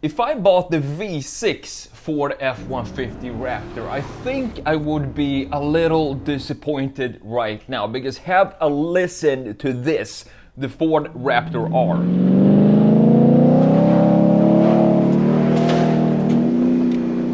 If I bought the V6 Ford F-150 Raptor, I think I would be a little disappointed right now, because have a listen to this, the Ford Raptor R.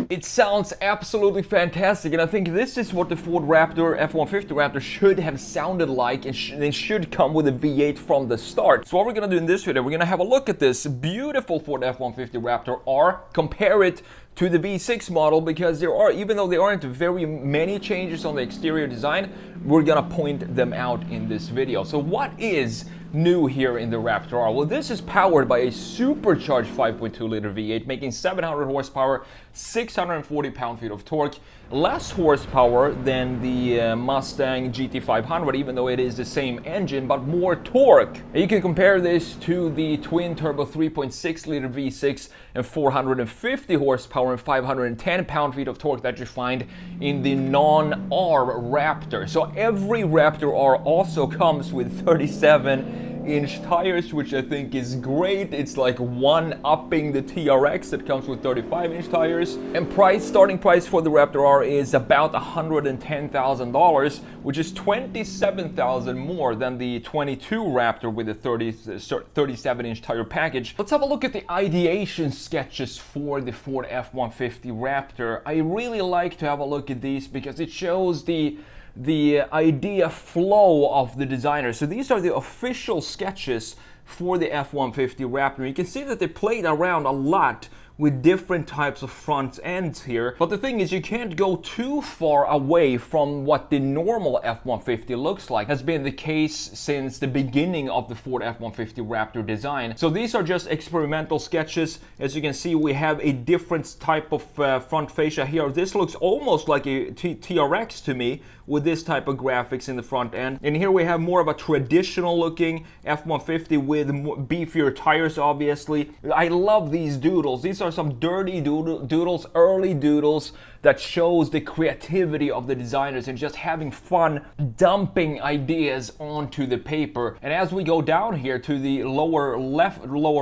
It sounds absolutely fantastic, and I think this is what the Ford Raptor, F-150 Raptor should have sounded like, and they should come with a V8 from the start. So what we're gonna do in this video, we're gonna have a look at this beautiful Ford F-150 Raptor R, compare it to the V6 model, because there are, even though there aren't very many changes on the exterior design, we're gonna point them out in this video. So what is new here in the Raptor R? Well, this is powered by a supercharged 5.2 liter V8, making 700 horsepower, 640 pound-feet of torque, less horsepower than the Mustang GT500, even though it is the same engine, but more torque. And you can compare this to the twin-turbo 3.6 liter V6 and 450 horsepower and 510 pound-feet of torque that you find in the non-R Raptor. So every Raptor R also comes with 37-inch tires, which I think is great. It's like one-upping the TRX that comes with 35-inch tires. And starting price for the Raptor R is about $110,000, which is $27,000 more than the 22 Raptor with the 37-inch tire package. Let's have a look at the ideation sketches for the Ford F-150 Raptor. I really like to have a look at these because it shows the idea flow of the designer. So these are the official sketches for the F-150 Raptor. You can see that they played around a lot with different types of front ends here. But the thing is, you can't go too far away from what the normal F-150 looks like. Has been the case since the beginning of the Ford F-150 Raptor design. So these are just experimental sketches. As you can see, we have a different type of front fascia here. This looks almost like a TRX to me, with this type of graphics in the front end. And here we have more of a traditional looking F-150 with beefier tires, obviously. I love these doodles. These are some dirty doodles, early doodles that shows the creativity of the designers and just having fun dumping ideas onto the paper. And as we go down here to the lower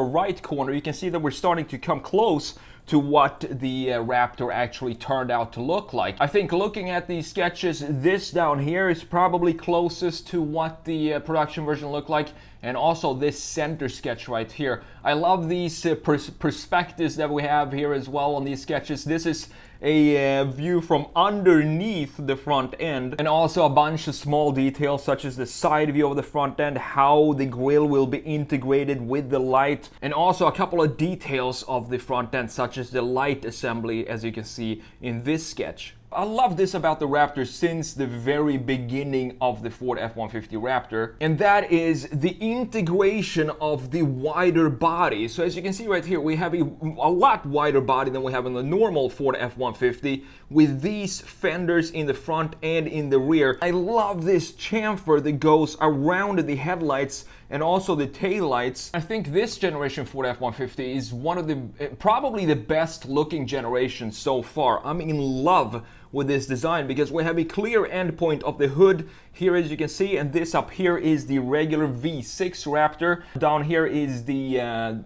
right corner, you can see that we're starting to come close to what the Raptor actually turned out to look like. I think looking at these sketches, this down here is probably closest to what the production version looked like, and also this center sketch right here. I love these perspectives that we have here as well on these sketches. This is a view from underneath the front end, and also a bunch of small details such as the side view of the front end, how the grille will be integrated with the light, and also a couple of details of the front end such as the light assembly, as you can see in this sketch. I love this about the Raptor since the very beginning of the Ford F-150 Raptor, and that is the integration of the wider body. So as you can see right here, we have a lot wider body than we have in the normal Ford F-150, with these fenders in the front and in the rear. I love this chamfer that goes around the headlights and also the tail lights. I think this generation Ford F-150 is one of the, probably the best looking generation so far. I'm in love with this design because we have a clear endpoint of the hood here, as you can see, and this up here is the regular V6 Raptor. Down here is the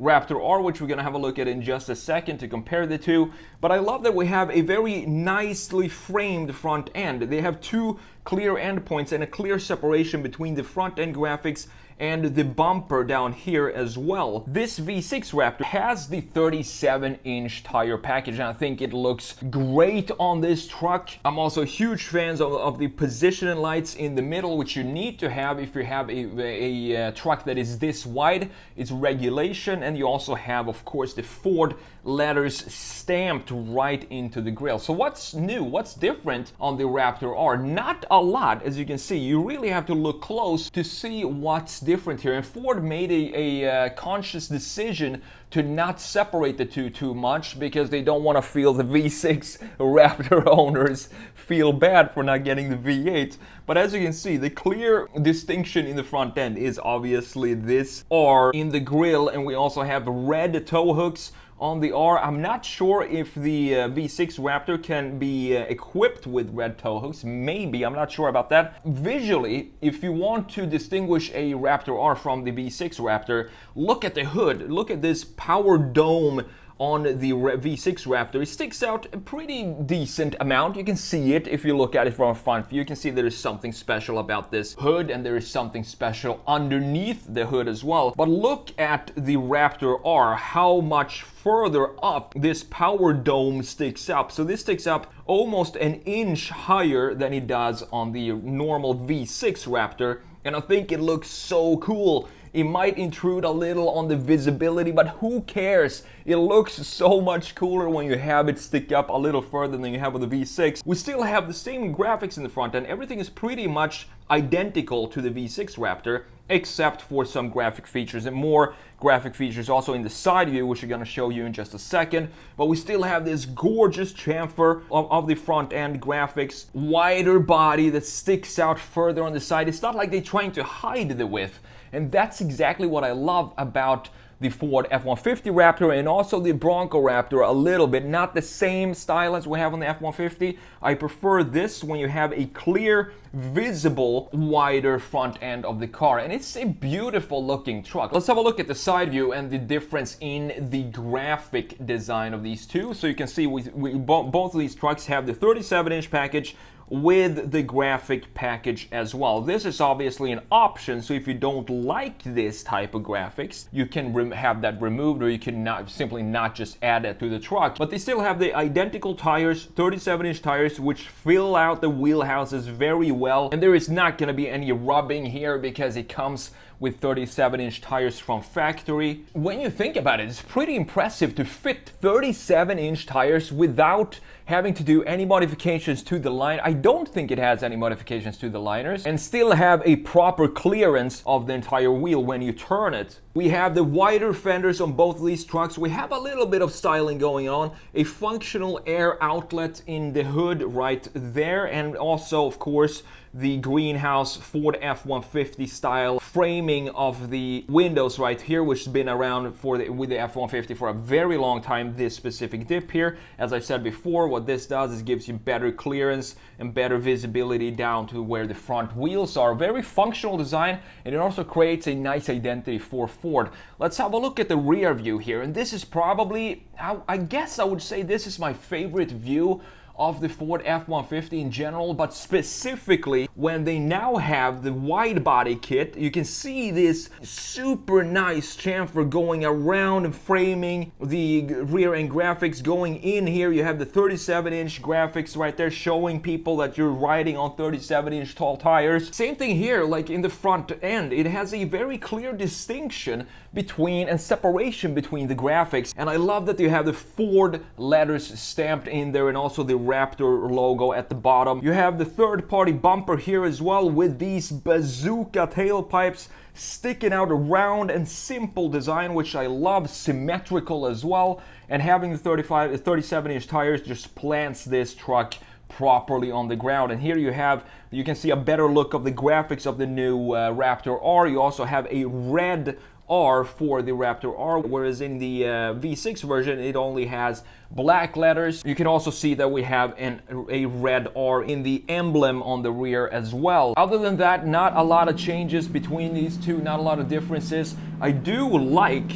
Raptor R, which we're gonna have a look at in just a second to compare the two. But I love that we have a very nicely framed front end. They have two clear endpoints and a clear separation between the front end graphics and the bumper down here as well. This V6 Raptor has the 37-inch tire package, and I think it looks great on this truck. I'm also a huge fan of the positioning lights in the middle, which you need to have if you have a truck that is this wide. It's regulation, and you also have, of course, the Ford letters stamped right into the grille. So what's new? What's different on the Raptor R? Not a lot, as you can see. You really have to look close to see what's different here. And Ford made a conscious decision to not separate the two too much, because they don't want to feel the V6 Raptor owners feel bad for not getting the V8. But as you can see, the clear distinction in the front end is obviously this R in the grille, and we also have red tow hooks on the R. I'm not sure if the V6 Raptor can be equipped with red tow hooks. Maybe, I'm not sure about that. Visually, if you want to distinguish a Raptor R from the V6 Raptor, look at the hood. Look at this power dome on the V6 Raptor. It sticks out a pretty decent amount. You can see it if you look at it from a front view. You can see there is something special about this hood, and there is something special underneath the hood as well. But look at the Raptor R, how much further up this power dome sticks up. So this sticks up almost an inch higher than it does on the normal V6 Raptor, and I think it looks so cool. It might intrude a little on the visibility, but who cares? It looks so much cooler when you have it stick up a little further than you have with the V6. We still have the same graphics in the front end. Everything is pretty much identical to the V6 Raptor, except for some graphic features and more graphic features also in the side view, which I'm going to show you in just a second. But we still have this gorgeous chamfer of the front end graphics, wider body that sticks out further on the side. It's not like they're trying to hide the width, and that's exactly what I love about the Ford F-150 Raptor and also the Bronco Raptor a little bit. Not the same style as we have on the F-150. I prefer this when you have a clear, visible, wider front end of the car. And it's a beautiful looking truck. Let's have a look at the side view and the difference in the graphic design of these two. So you can see both of these trucks have the 37-inch package with the graphic package as well. This is obviously an option, so if you don't like this type of graphics, you can have that removed, or you can simply not just add it to the truck. But they still have the identical tires, 37-inch tires, which fill out the wheelhouses very well, and there is not going to be any rubbing here because it comes with 37-inch tires from factory. When you think about it, it's pretty impressive to fit 37-inch tires without having to do any modifications to the line. I don't think it has any modifications to the liners, and still have a proper clearance of the entire wheel when you turn it. We have the wider fenders on both of these trucks. We have a little bit of styling going on, a functional air outlet in the hood right there, and also, of course, the greenhouse Ford F-150 style framing of the windows right here, which has been around with the F-150 for a very long time. This specific dip here, as I said before, what this does is gives you better clearance and better visibility down to where the front wheels are. Very functional design, and it also creates a nice identity for Ford. Let's have a look at the rear view here, and this is probably, I guess I would say this is my favorite view of the Ford F-150 in general, but specifically when they now have the wide body kit. You can see this super nice chamfer going around and framing the rear end graphics going in here. You have the 37-inch graphics right there showing people that you're riding on 37-inch tall tires. Same thing here, like in the front end. It has a very clear distinction between and separation between the graphics, and I love that you have the Ford letters stamped in there and also the Raptor logo at the bottom. You have the third-party bumper here as well with these bazooka tailpipes sticking out, a round and simple design, which I love, symmetrical as well, and having the 37-inch tires just plants this truck properly on the ground. And here you can see a better look of the graphics of the new Raptor R. You also have a red R for the Raptor R, whereas in the V6 version it only has black letters. You can also see that we have a red R in the emblem on the rear as well. Other than that, not a lot of changes between these two, not a lot of differences. I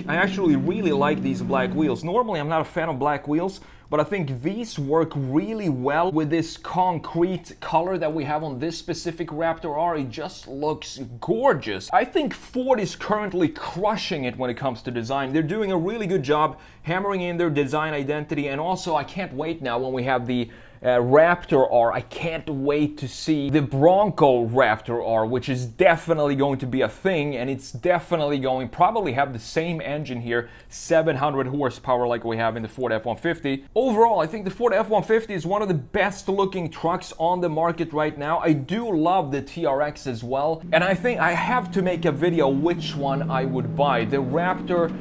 actually really like these black wheels. Normally I'm not a fan of black wheels, but I think these work really well with this concrete color that we have on this specific Raptor R. It just looks gorgeous. I think Ford is currently crushing it when it comes to design. They're doing a really good job hammering in their design identity, and also I can't wait now when we have the Raptor R. I can't wait to see the Bronco Raptor R, which is definitely going to be a thing, and it's definitely going probably have the same engine here, 700 horsepower like we have in the Ford F-150. Overall, I think the Ford F-150 is one of the best looking trucks on the market right now. I do love the TRX as well, and I think I have to make a video which one I would buy, the Raptor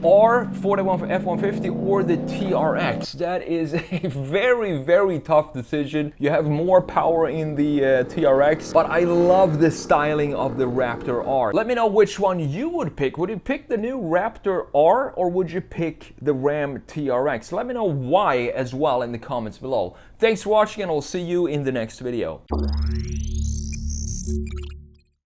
or Ford F-150 or the TRX. That is a very, very tough decision. You have more power in the TRX, but I love the styling of the Raptor R. Let me know which one you would pick. Would you pick the new Raptor R, or would you pick the Ram TRX? Let me know why as well in the comments below. Thanks for watching, and I'll see you in the next video.